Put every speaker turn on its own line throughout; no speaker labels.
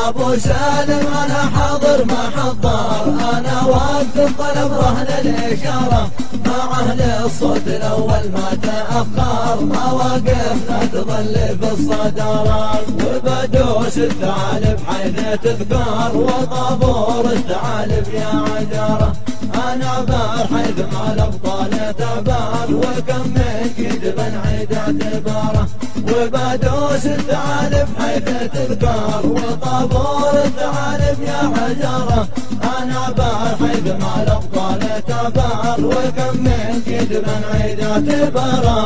ابو سالم انا حاضر ما حضر، انا واقف طلب رهن الاشاره، مع اهل الصوت الاول ما تاخر، مواقفنا تظل في الصدارات، وبدوس الثعالب حيث تذكر، وطابور الثعالب يا عجاره، انا بار حيث ما الابطال تعبار، وكم من كذب عيد اعتباره، وبدوس الثعالب حيث تذكر، وطابور الثعالب يا حجره، انا بار حيث ما الابطال تعبار، وكم من كذب عيد اعتباره،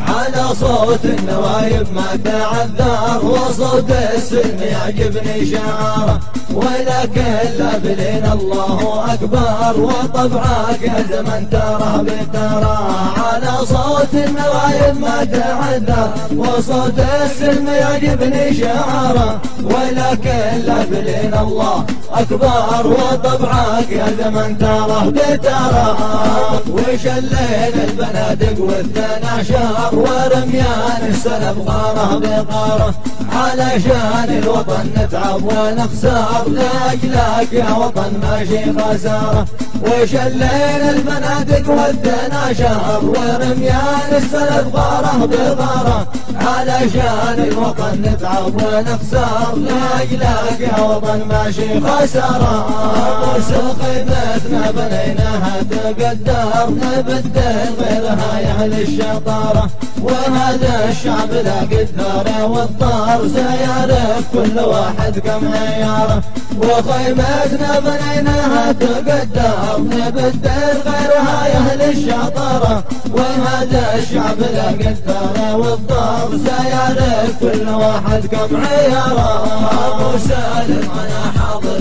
على صوت النوايب ما تعذر، وصوت السلم يعجبني شعاره، ولكن لابلين الله اكبر، وطبعك يا زمن ترى بترى، على صوت النوايب ما تعذر، وصوت السلم يعجبني شعاره، ولكن لابلين الله اكبر، وطبعك يا زمن ترى بترى، وش الليل البنادق والثناشر، ورميان السلب غاره بغاره، علشان الوطن نتعب ونخسر، لاجلك يا وطن ماشي خساره، وش الليل البنادق والثناشر، ورميان السلب غاره بغاره، علشان الوطن نتعب ونخسر، لاجلك يا وطن ماشي خساره، سقيفتنا بنيناها تقدر، نبدل غيرها يا اهل الشطاره، وهذا الشعب لاقي الثار والطار، سيعرف كل واحد كم عياره، وخيمتنا بنيناها تقدر، نبدل غيرها يا اهل الشطاره، وهذا الشعب لاقي الثار والطار، سيعرف كل واحد كم عياره. ابو سالم انا حاضر